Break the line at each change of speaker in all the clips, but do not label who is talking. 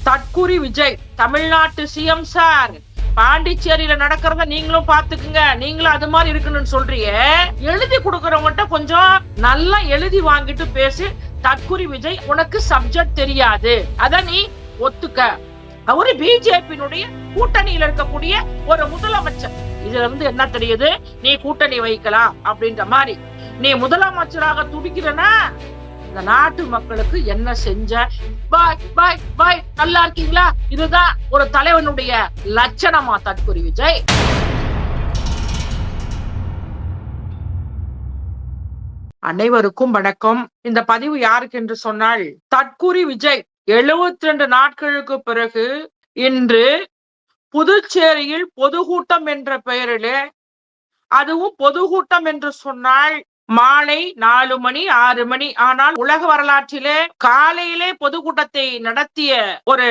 தற்குறி விஜய் தமிழ்நாட்டு CM sir பாண்டிச்சேரியில நடக்கிறத நீங்களும் பாத்துக்குங்க, நீங்களும் அது மாதிரி இருக்கணும்னு சொல்றீங்க. எழுதி கொடுக்கறவங்ககிட்ட கொஞ்சம் நல்லா எழுதி வாங்கிட்டு பேசி. தற்குறி விஜய் உனக்கு சப்ஜெக்ட் தெரியாது, அத நீ ஒத்துக்க. அவரு பிஜேபியினுடைய கூட்டணியில இருக்கக்கூடிய ஒரு முதலமைச்சர். இதுல இருந்து என்ன தெரியுது, நீ கூட்டணி வைக்கலாம் அப்படின்ற மாதிரி. நீ முதலமைச்சராக துடிக்கிறனா இந்த நாட்டு மக்களுக்கு என்ன செஞ்ச? பாய் பாய் பாய், நல்லா இருக்கீங்களா? இதுதான் ஒரு தலைவனுடைய லட்சணமா தற்குறி விஜய்? அனைவருக்கும் வணக்கம். இந்த பதிவு யாருக்கு என்று சொன்னால், தற்குறி விஜய் 72 நாட்களுக்கு பிறகு இன்று புதுச்சேரியில் பொதுக்கூட்டம் என்ற பெயரிலே, அதுவும் பொதுக்கூட்டம் என்று சொன்னால் மாலை 4 மணி 6 மணி. ஆனால் உலக வரலாற்றிலே காலையிலே பொதுக்கூட்டத்தை நடத்திய ஒரு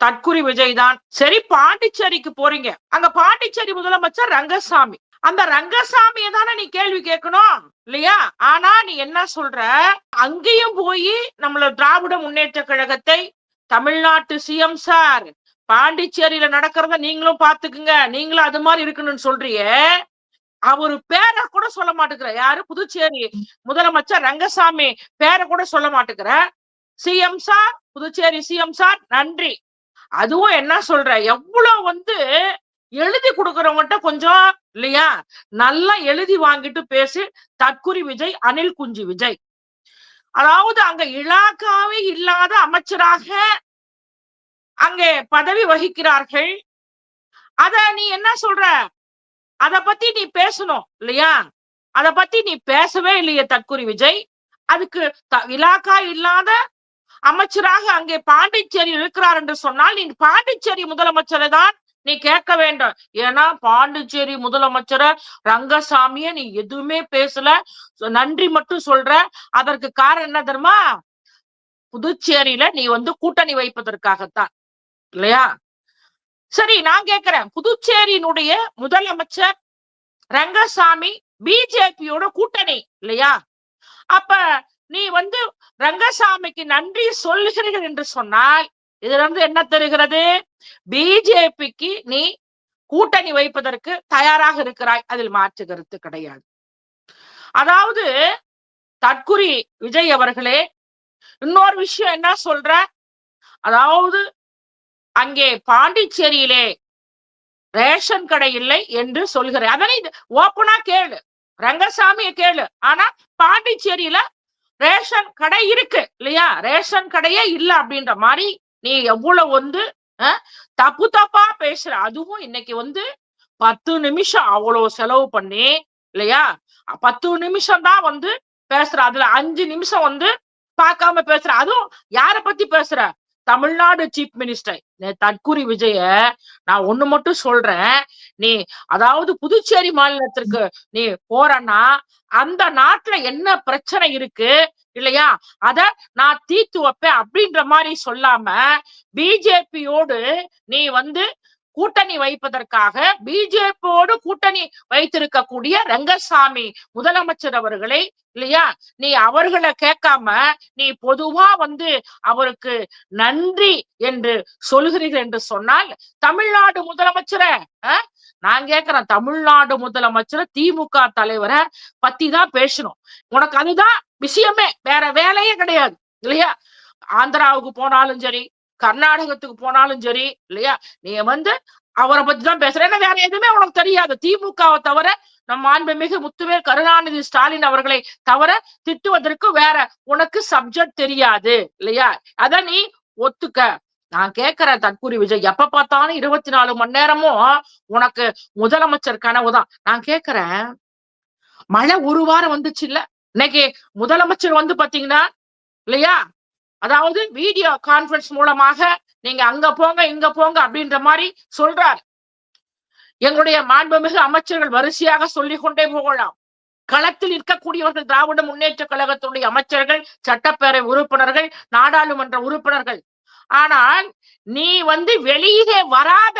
தற்குறி விஜய் தான். சரி, பாண்டிச்சேரிக்கு போறீங்க, அங்க பாண்டிச்சேரி முதலமைச்சர் ரங்கசாமி. அந்த ரங்கசாமியை தானே நீ கேள்வி கேட்கணும் இல்லையா? ஆனா நீ என்ன சொல்ற, அங்கேயும் போய் நம்மள திராவிட முன்னேற்ற கழகத்தை தமிழ்நாட்டு சிஎம் சார் பாண்டிச்சேரியில நடக்கிறத நீங்களும் பாத்துக்குங்க, நீங்களும் அது மாதிரி இருக்கணும்னு சொல்றீங்க. அவரு பேரை கூட சொல்ல மாட்டேங்கிற. யாரு? புதுச்சேரி முதலமைச்சர் ரங்கசாமி பேரை கூட சொல்ல மாட்டேங்கிற. CM sir, Puducherry CM sir நன்றி. அதுவும் என்ன சொல்ற, எவ்வளவு எழுதி கொடுக்கறவங்ககிட்ட கொஞ்சம் இல்லையா நல்லா எழுதி வாங்கிட்டு பேசி. தற்குறி விஜய் அணில் குஞ்சு விஜய். அதாவது அங்க இலாக்காவே இல்லாத அமைச்சராக அங்கே பதவி வகிக்கிறார்கள். அத நீ என்ன சொல்ற? அத பத்தி நீ பேசணும் இல்லையா? அத பத்தி நீ பேசவே இல்லையே தற்குறி விஜய். அதுக்கு இலாக்கா இல்லாத அமைச்சராக அங்கே பாண்டிச்சேரி இருக்கிறார் என்று சொன்னால் நீ பாண்டிச்சேரி முதலமைச்சரை தான் நீ கேட்க வேண்டும். ஏன்னா பாண்டிச்சேரி முதலமைச்சரை ரங்கசாமிய நீ எதுவுமே பேசல, நன்றி மட்டும் சொல்ற. அதற்கு காரணம் என்ன தெரியுமா? புதுச்சேரியில நீ கூட்டணி வைப்பதற்காகத்தான் இல்லையா? சரி, நான் கேட்கிறேன், புதுச்சேரியினுடைய முதலமைச்சர் ரங்கசாமி பிஜேபியோட கூட்டணி இல்லையா? அப்ப நீ ரங்கசாமிக்கு நன்றி சொல்லுகிறீர்கள் என்று சொன்னால் இதுல இருந்து என்ன தெரிகிறது? பிஜேபிக்கு நீ கூட்டணி வைப்பதற்கு தயாராக இருக்கிறாய், அதில் மாற்று கருத்து கிடையாது. அதாவது தற்குறி விஜய் அவர்களே, இன்னொரு விஷயம் என்ன சொல்ற, அதாவது அங்கே பாண்டிச்சேரியிலே ரேஷன் கடை இல்லை என்று சொல்கிறேன். அதனை ஓப்பனா கேளு, ரங்கசாமிய கேளு. ஆனா பாண்டிச்சேரியில ரேஷன் கடை இருக்கு இல்லையா? ரேஷன் கடையே இல்ல அப்படின்ற மாதிரி நீ எவ்வளவு தப்பு தப்பா பேசுற. அதுவும் இன்னைக்கு 10 நிமிஷம் அவ்வளவு செலவு பண்ணி இல்லையா, 10 நிமிஷம் தான் பேசுற. அதுல 5 நிமிஷம் பார்க்காம பேசுற. அதுவும் யார பத்தி பேசுற? தமிழ்நாடு சீஃப் மினிஸ்டர் தற்குறி விஜய. நான் ஒண்ணு மட்டும் சொல்றேன், நீ அதாவது புதுச்சேரி மாநிலத்திற்கு நீ போறன்னா அந்த நாட்டுல என்ன பிரச்சனை இருக்கு இல்லையா, அத நான் தீர்த்து வைப்பேன் அப்படின்ற மாதிரி சொல்லாம பிஜேபியோடு நீ கூட்டணி வைப்பதற்காக பிஜேபியோடு கூட்டணி வைத்திருக்கக்கூடிய ரங்கசாமி முதலமைச்சர் அவர்களை இல்லையா, நீ அவர்களை கேட்காம நீ பொதுவா அவருக்கு நன்றி என்று சொல்கிறீர்கள் என்று சொன்னால், தமிழ்நாடு முதலமைச்சரை நான் கேட்கிறேன், தமிழ்நாடு முதலமைச்சர் திமுக தலைவரை பத்தி தான் பேசணும். உனக்கு அதுதான் விஷயமே, வேற வேலையே கிடையாது இல்லையா? ஆந்திராவுக்கு போனாலும் சரி, கர்நாடகத்துக்கு போனாலும் சரி இல்லையா, நீ அவரை பத்தி தான் பேசுற. ஏன்னா வேற எதுவுமே உனக்கு தெரியாது. திமுகவை தவிர, நம் மாண்புமிகு முத்துவேல் கருணாநிதி ஸ்டாலின் அவர்களை தவிர திட்டுவதற்கு வேற உனக்கு சப்ஜெக்ட் தெரியாது இல்லையா? அத நீ ஒத்துக்க. நான் கேட்கிறேன் தற்குறி விஜய், எப்ப பார்த்தாலும் 24 மணி நேரமும் உனக்கு முதலமைச்சர் கனவுதான். நான் கேட்கிறேன், மழை ஒரு வாரம் வந்துச்சு இல்ல, இன்னைக்கு முதலமைச்சர் பாத்தீங்கன்னா இல்லையா, அதாவது வீடியோ கான்பரன்ஸ் மூலமாக நீங்க அங்க போங்க இங்க போங்க அப்படின்ற மாதிரி சொல்றாரு. எங்களுடைய மாண்புமிகு அமைச்சர்கள் வரிசையாக சொல்லிக் கொண்டே போகலாம். களத்தில் இருக்கக்கூடியவர்கள் திராவிட முன்னேற்ற கழகத்துடைய அமைச்சர்கள், சட்டப்பேரவை உறுப்பினர்கள், நாடாளுமன்ற உறுப்பினர்கள். ஆனால் நீ வெளியே வராத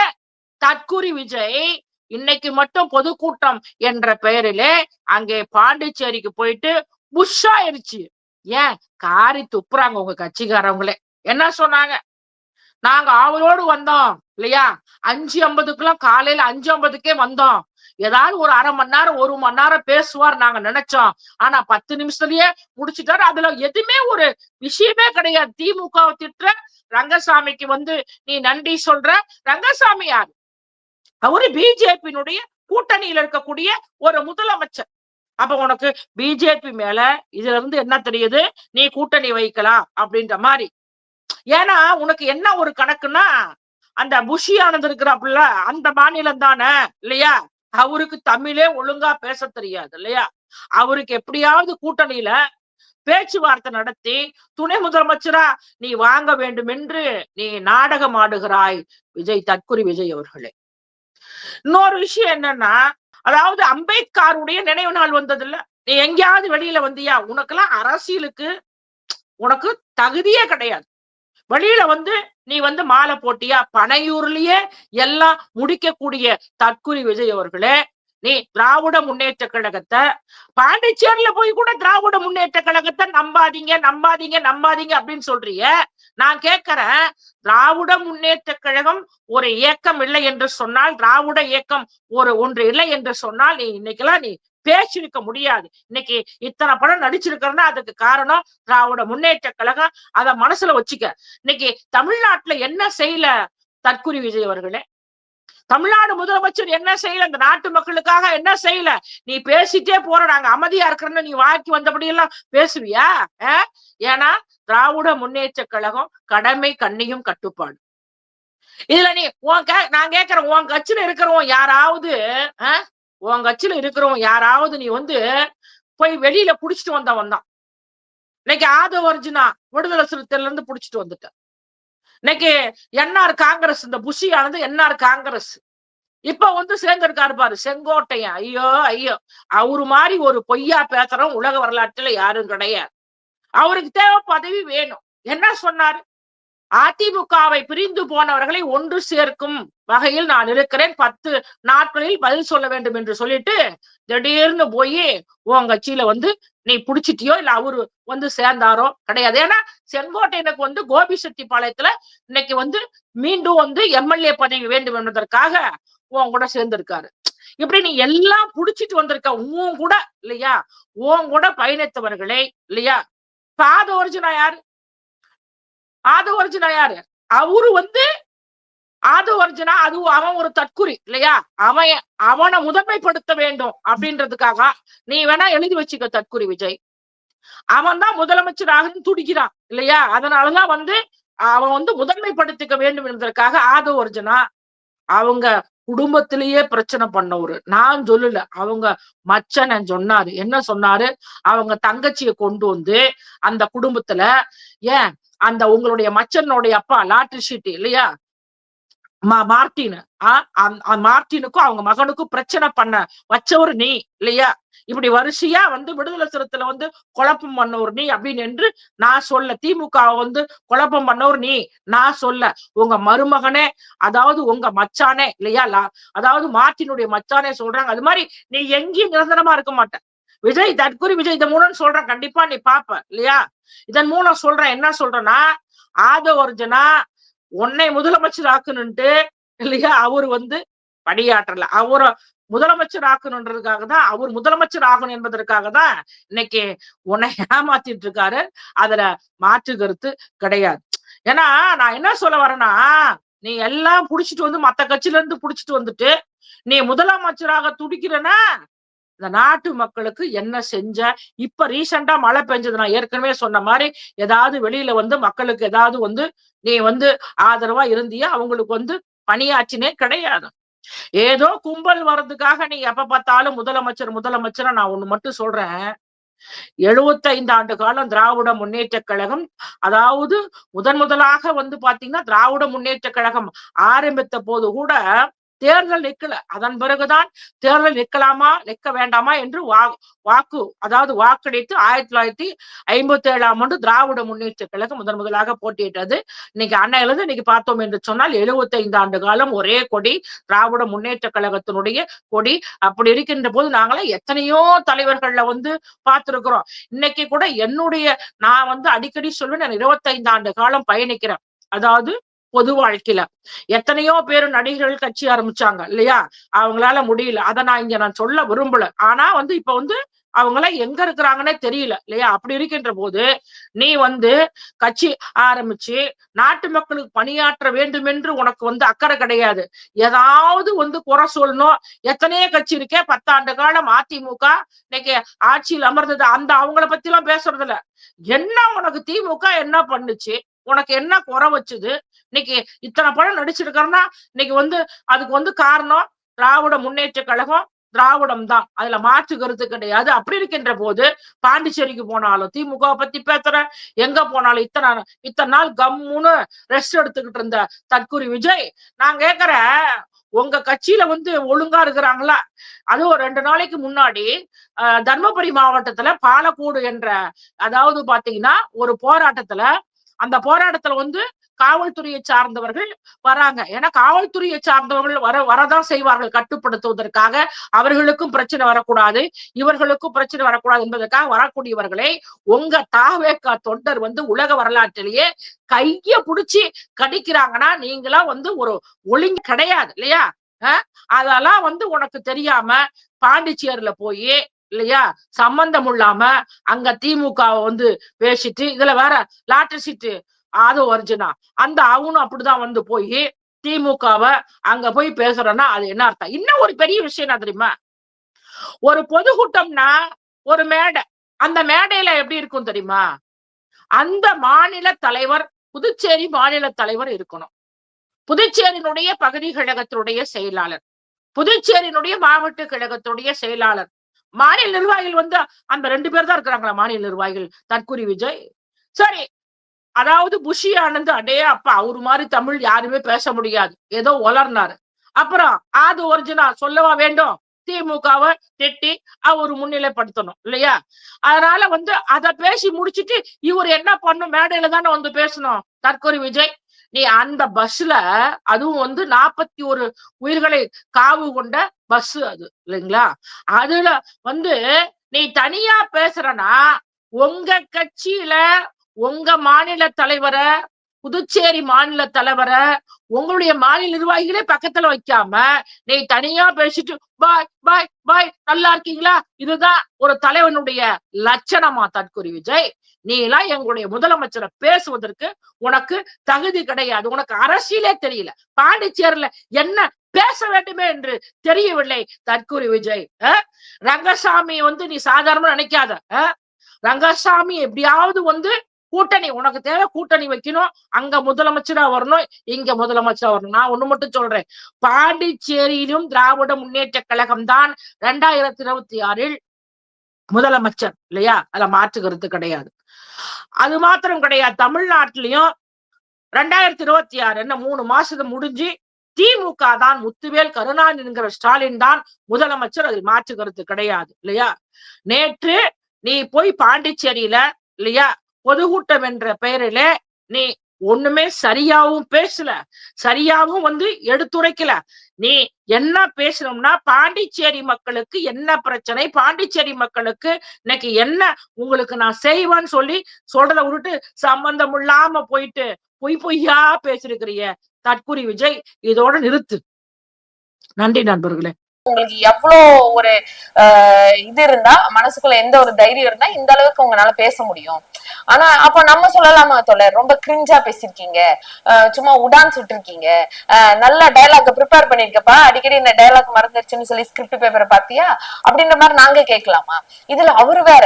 தற்குறி விஜய் இன்னைக்கு மட்டும் பொதுக்கூட்டம் என்ற பெயரிலே அங்கே பாண்டிச்சேரிக்கு போயிட்டு புஷ் ஆயிருச்சு. ஏன் காரி துப்புறாங்க உங்க கட்சிக்காரவங்களே. என்ன சொன்னாங்க? நாங்க ஆவலோடு வந்தோம் இல்லையா, 5:50 காலையில 5:50 வந்தோம். ஏதாவது ஒரு அரை மணி நேரம் 1 மணி நேரம் பேசுவார் நாங்க நினைச்சோம். ஆனா 10 நிமிஷத்துலயே முடிச்சுட்டாரு. அதுல எதுவுமே ஒரு விஷயமே கிடையாது. திமுகவை திட்டுற, ரங்கசாமிக்கு நீ நன்றி சொல்ற. ரங்கசாமி யாரு? அவரு பிஜேபியினுடைய கூட்டணியில இருக்கக்கூடிய ஒரு முதலமைச்சர். அப்ப உனக்கு பிஜேபி மேல இதுல இருந்து என்ன தெரியுது? நீ கூட்டணி வைக்கலாம் அப்படின்ற மாதிரி. ஏன்னா உனக்கு என்ன ஒரு கணக்குன்னா, அந்த புஷி ஆனந்த் இருக்கிறாப்புல அந்த மாநிலம் தானே இல்லையா, அவருக்கு தமிழே ஒழுங்கா பேச தெரியாது இல்லையா, அவருக்கு எப்படியாவது கூட்டணியில பேச்சுவார்த்தை நடத்தி துணை முதலமைச்சரா நீ வாங்க வேண்டும் என்று நீ நாடகம் ஆடுகிறாய் விஜய், தற்குறி விஜய் அவர்களே. இன்னொரு விஷயம் என்னன்னா, அதாவது அம்பேத்கருடைய நினைவு நாள் வந்தது இல்ல, நீ எங்கேயாவது வெளியில வந்தியா? உனக்கெல்லாம் அரசியலுக்கு உனக்கு தகுதியே கிடையாது. வெளியில நீ மாலை போட்டியா? பனையூர்லயே எல்லாம் முடிக்கக்கூடிய தற்குறி விஜய் அவர்களே, நீ திராவிட முன்னேற்ற கழகத்தை பாண்டிச்சேரியில போய் கூட திராவிட முன்னேற்ற கழகத்தை நம்பாதீங்க நம்பாதீங்க நம்பாதீங்க அப்படின்னு சொல்றிய. நான் கேட்கிறேன், திராவிட முன்னேற்ற கழகம் ஒரு இயக்கம் இல்லை என்று சொன்னால், திராவிட இயக்கம் ஒன்று இல்லை என்று சொன்னால், நீ இன்னைக்கெல்லாம் நீ பேசிருக்க முடியாது. இன்னைக்கு இத்தனை படம் நடிச்சிருக்கிறன்னா அதுக்கு காரணம் திராவிட முன்னேற்ற கழகம். அத மனசுல வச்சுக்க. இன்னைக்கு தமிழ்நாட்டுல என்ன செய்யல தற்குறி விஜய் அவர்களே? தமிழ்நாடு முதலமைச்சர் என்ன செய்யல? இந்த நாட்டு மக்களுக்காக என்ன செய்யல? நீ பேசிட்டே போற, நாங்க அமைதியா இருக்கிறன்னு நீ வாக்கி வந்தபடி எல்லாம் பேசுவியா? ஏன்னா திராவிட முன்னேற்ற கழகம் கடமை கண்ணியும் கட்டுப்பாடு. இதுல நீ நான் கேட்கிறேன், உன் கட்சியில இருக்கிறவன் யாராவது உன் கட்சியில இருக்கிறவன் யாராவது நீ போய் வெளியில புடிச்சிட்டு வந்தவன் தான். இன்னைக்கு ஆதவ அர்ஜுனா விடுதலை சிறுத்தையில இருந்து புடிச்சிட்டு வந்துட்ட. இன்னைக்கு என்ஆர் காங்கிரஸ், இந்த புஷியானது என்ஆர் காங்கிரஸ். இப்ப சேர்ந்திருக்காரு பாரு செங்கோட்டையன். ஐயோ ஐயோ, அவரு மாதிரி ஒரு பொய்யா பேசுறோம் உலக வரலாற்றுல யாரும் கிடையாது. அவருக்கு தேவை பதவி வேணும். என்ன சொன்னாரு? அதிமுகவை பிரிந்து போனவர்களை ஒன்று சேர்க்கும் வகையில் நான் இருக்கிறேன், 10 நாட்களில் பதில் சொல்ல வேண்டும் என்று சொல்லிட்டு திடீர்னு போய் உன் கட்சியில நீ புடிச்சிட்டியோ இல்ல அவரு சேர்ந்தாரோ கிடையாது. ஏன்னா செங்கோட்டையனுக்கு கோபிசெட்டிப்பாளையத்துல இன்னைக்கு மீண்டும் எம்எல்ஏ பதவி வேண்டும் என்பதற்காக உன் கூட சேர்ந்திருக்காரு. இப்படி நீ எல்லாம் புடிச்சிட்டு வந்திருக்க உன் கூட இல்லையா, உன் கூட பயணித்தவர்களே இல்லையா. ஆதவர்ஜுனா யாரு? ஆதவர்ஜுனா யாரு? அவரு ஆதவர்ஜுனா அது அவன் ஒரு தற்குறி இல்லையா, அவனை முதன்மைப்படுத்த வேண்டும் அப்படின்றதுக்காக நீ வேணா எழுதி வச்சுக்க தற்குறி விஜய். அவன் தான் முதலமைச்சராக துடிக்கிறான் இல்லையா, அதனாலதான் அவன் முதன்மைப்படுத்திக்க வேண்டும் என்பதற்காக ஆதவர்ஜுனா அவங்க குடும்பத்திலேயே பிரச்சனை பண்ணவரு. நான் சொல்லல, அவங்க மச்சன் சொன்னாரு. என்ன சொன்னாரு? அவங்க தங்கச்சியை கொண்டு அந்த குடும்பத்துல, ஏன் அந்த உங்களுடைய மச்சனுடைய அப்பா லாட்டரி ஷீட் இல்லையா மார்டின், மார்டினுக்கும் அவங்க மகனுக்கும் பிரச்சனை பண்ண வச்சவர் நீ இல்லையா. இப்படி வரிசையா விடுதலை சிறுத்தையில குழப்பம் பண்ணவர் நீ அப்படின்னு என்று நான் சொல்ல. திமுக குழப்பம் பண்ணவர் நீ நான் சொல்ல. உங்க மருமகனே, அதாவது உங்க மச்சானே இல்லையா, அதாவது மார்டினுடைய மச்சானே சொல்றாங்க. அது மாதிரி நீ எங்கேயும் நிரந்தரமா இருக்க மாட்ட விஜய், தற்குறி விஜய். இதன் மூலம் சொல்றேன், கண்டிப்பா நீ பாப்ப இல்லையா. இதன் மூலம் சொல்றேன், என்ன சொல்றேன்னா, ஆதவர்ஜுனா உன்னை முதலமைச்சர் ஆக்கணுன்ட்டு இல்லையா, அவரு பணியாற்றல. அவரை முதலமைச்சர் ஆக்கணுன்றதுக்காக தான், அவர் முதலமைச்சர் ஆகணும் என்பதற்காக தான் இன்னைக்கு உன்னை ஏமாத்திட்டு இருக்காரு. அதுல மாற்று கருத்து கிடையாது. ஏன்னா நான் என்ன சொல்ல வரேன்னா, நீ எல்லாம் புடிச்சிட்டு மத்த கட்சியில இருந்து புடிச்சிட்டு வந்துட்டு நீ முதலமைச்சராக துடிக்கிறனா, இந்த நாட்டு மக்களுக்கு என்ன செஞ்ச? இப்ப ரீசெண்டா மழை பெஞ்சது, நான் ஏற்கனவே சொன்ன மாதிரி ஏதாவது வெளியில மக்களுக்கு ஏதாவது நீ ஆதரவா இருந்தியா? அவங்களுக்கு பணியாற்றினே கிடையாது. ஏதோ கும்பல் வர்றதுக்காக நீ எப்ப பார்த்தாலும் முதலமைச்சர் முதலமைச்சர். நான் ஒண்ணு மட்டும் சொல்றேன், 75 ஆண்டு காலம் திராவிட முன்னேற்ற கழகம், அதாவது முதலாக பாத்தீங்கன்னா திராவிட முன்னேற்ற கழகம் ஆரம்பித்த போது கூட தேர்தல் நிக்கல. அதன் பிறகுதான் தேர்தல் நிக்கலாமா நிக்க வேண்டாமா என்று வாக்களித்து 1957ஆம் ஆண்டு திராவிட முன்னேற்ற கழகம் முதலாக போட்டியிட்டது. இன்னைக்கு அன்னையிலிருந்து இன்னைக்கு பார்த்தோம் என்று சொன்னால் 75 ஆண்டு காலம் ஒரே கொடி, திராவிட முன்னேற்ற கழகத்தினுடைய கொடி. அப்படி இருக்கின்ற போது நாங்களாம் எத்தனையோ தலைவர்கள்ல பார்த்திருக்கிறோம். இன்னைக்கு கூட நான் அடிக்கடி சொல்லுவேன், நான் 25 ஆண்டு காலம் பயணிக்கிறேன். அதாவது பொது வாழ்க்கையில. எத்தனையோ பேரு நடிகர்கள் கட்சி ஆரம்பிச்சாங்க இல்லையா? அவங்களால முடியல. அத நான் சொல்ல விரும்பல. ஆனா இப்ப அவங்களாம் எங்க இருக்கிறாங்கன்னே தெரியல இல்லையா? அப்படி இருக்கின்ற போது நீ கட்சி ஆரம்பிச்சு நாட்டு மக்களுக்கு பணியாற்ற வேண்டும் என்று உனக்கு அக்கறை கிடையாது. ஏதாவது குறை சொல்லணும். எத்தனையோ கட்சி இருக்கே, 10 ஆண்டு காலம் அதிமுக இன்னைக்கு ஆட்சியில் அமர்ந்தது. அவங்கள பத்தி எல்லாம் பேசுறது இல்ல. என்ன உனக்கு திமுக என்ன பண்ணுச்சு? உனக்கு என்ன குறை வச்சுது? இன்னைக்கு இத்தனை படம் நடிச்சிருக்கிறன்னா இன்னைக்கு அதுக்கு காரணம் திராவிட முன்னேற்ற கழகம், திராவிடம் தான். அதுல மாற்று கருத்து கிடையாது. அப்படி இருக்கின்ற போது பாண்டிச்சேரிக்கு போனாலும் திமுக பத்தி பேசுற, எங்க போனாலும் இத்தனை நாள் கம்முன்னு ரெஸ்ட் எடுத்துக்கிட்டு இருந்த தற்குறி விஜய், நான் கேக்குறேன், உங்க கட்சியில ஒழுங்கா இருக்கிறாங்களா? அதுவும் 2 நாளைக்கு முன்னாடி தர்மபுரி மாவட்டத்துல பாலக்கோடு என்ற, அதாவது பாத்தீங்கன்னா ஒரு போராட்டத்துல, அந்த போராட்டத்துல காவல்துறையை சார்ந்தவர்கள் வராங்க. ஏன்னா காவல்துறையை சார்ந்தவர்கள் வரதான் செய்வார்கள் கட்டுப்படுத்துவதற்காக. அவர்களுக்கும் பிரச்சனை வரக்கூடாது, இவர்களுக்கும் பிரச்சனை வரக்கூடாது என்பதற்காக வரக்கூடியவர்களை உங்க தாவேகா தொண்டர் உலக வரலாற்றிலேயே கைய புடிச்சு கடிக்கிறாங்கன்னா நீங்களாம் ஒரு ஒழுங்கு கிடையாது இல்லையா? அதெல்லாம் உனக்கு தெரியாம பாண்டிச்சேரியில போய் இல்லையா, சம்பந்தம் இல்லாம அங்க திமுக பேசிட்டு, இதுல வேற லாட்டரி சீட்டு அது அர்ஜுனா அவனும் அப்படிதான் போய் திமுகவை அங்க போய் பேசுறேன்னா அது என்ன அர்த்தம்? இன்னும் ஒரு பெரிய விஷயம் என்ன தெரியுமா? ஒரு பொதுக்கூட்டம்னா ஒரு மேடை, அந்த மேடையில எப்படி இருக்கும் தெரியுமா? அந்த மாநில தலைவர், புதுச்சேரி மாநில தலைவர் இருக்கணும், புதுச்சேரியினுடைய பகுதி கழகத்தினுடைய செயலாளர், புதுச்சேரியினுடைய மாவட்ட கழகத்துடைய செயலாளர், மாநில நிர்வாகிகள் அந்த 2 பேர் தான் இருக்கிறாங்களா மாநில நிர்வாகிகள்? தற்குறி விஜய். சரி, அதாவது புஷி ஆனந்த், அடே அப்பா, அவரு மாதிரி தமிழ் யாருமே பேச முடியாது, ஏதோ வளர்னாரு. அப்புறம் அது ஒரிஜினா சொல்லவா வேண்டும்? திமுகவை திட்டி அவரு முன்னிலைப்படுத்தணும் இல்லையா? அதனால அத பேசி முடிச்சுட்டு இவர் என்ன பண்ணும்? மேடையில தானே பேசணும் தற்கொலை விஜய். நீ அந்த பஸ்ல, அதுவும் 41 உயிர்களை காவு கொண்ட பஸ் அது இல்லைங்களா? அதுல நீ தனியா பேசுறனா, உங்க கட்சியில உங்க மாநில தலைவரை, புதுச்சேரி மாநில தலைவரை, உங்களுடைய மாநில நிர்வாகிகளே பக்கத்துல வைக்காம நீ தனியா பேசிட்டு பாய் பாய் பாய் நல்லா இருக்கீங்களா? இதுதான் ஒரு தலைவனுடைய லட்சணமா தற்குறி விஜய்? நீ எல்லாம் எங்களுடைய முதலமைச்சரை பேசுவதற்கு உனக்கு தகுதி கிடையாது. உனக்கு அரசியலே தெரியல. பாண்டிச்சேரியில என்ன பேச வேண்டுமே என்று தெரியவில்லை தற்குறி விஜய். ரங்கசாமி நீ சாதாரணமா நினைக்காத. ரங்கசாமி எப்படியாவது கூட்டணி, உனக்கு தேவை கூட்டணி வைக்கணும், அங்க முதலமைச்சரா வரணும், இங்க முதலமைச்சரா வரணும். நான் ஒண்ணு மட்டும் சொல்றேன், பாண்டிச்சேரியிலும் திராவிட முன்னேற்ற கழகம் தான் 2026 முதலமைச்சர் இல்லையா? அதுல மாற்றுகிறது கிடையாது. அது மாத்திரம் கிடையாது, தமிழ்நாட்டிலையும் 2026 என்ன 3 மாசத்து முடிஞ்சு திமுக தான், முத்துவேல் கருணாநிதி என்கிற ஸ்டாலின் தான் முதலமைச்சர், அதில் மாற்றுகிறது கிடையாது இல்லையா? நேற்று நீ போய் பாண்டிச்சேரியில இல்லையா பொதுக்கூட்டம் என்ற பெயரில நீ ஒண்ணுமே சரியாவும் பேசல, சரியாவும் எடுத்துரைக்கல. நீ என்ன பேசணும்னா, பாண்டிச்சேரி மக்களுக்கு என்ன பிரச்சனை, பாண்டிச்சேரி மக்களுக்கு இன்னைக்கு என்ன உங்களுக்கு நான் செய்வேன்னு சொல்றத விட்டுட்டு சம்பந்தம் இல்லாம போயிட்டு பொய்யா பேசிருக்கிறிய தற்குறி விஜய், இதோட நிறுத்து. நன்றி நண்பர்களே.
உங்களுக்கு எவ்வளவு ஒரு இது இருந்தா, மனசுக்குள்ள எந்த ஒரு தைரியம் இருந்தா இந்த அளவுக்கு உங்களால பேச முடியும். ஆனா அப்ப நம்ம சொல்லலாமா தோழர், ரொம்ப கிரிஞ்சா பேசிருக்கீங்க, சும்மா உடான் சுட்டிருக்கீங்க, நல்ல டயலாக் ப்ரிப்பேர் பண்ணிருக்கப்பா, அடிக்கடி இந்த டயலாக் மறந்துருச்சுன்னு சொல்லி ஸ்கிரிப்ட் பேப்பரை பாத்தியா அப்படின்ற மாதிரி நாங்க கேட்கலாமா? இதுல அவரு வேற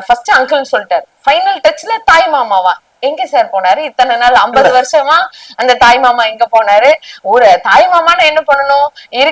ஃபர்ஸ்ட் அங்கிள்னு சொல்லிட்டாரு, ஃபைனல் டச்ல தாய் மாமாவா எங்க சார் போனாரு? இத்தனை நாள் 50 வருஷமா அந்த தாய் மாமா எங்க போனாரு? ஒரு தாய் மாமான்னு என்ன பண்ணணும்?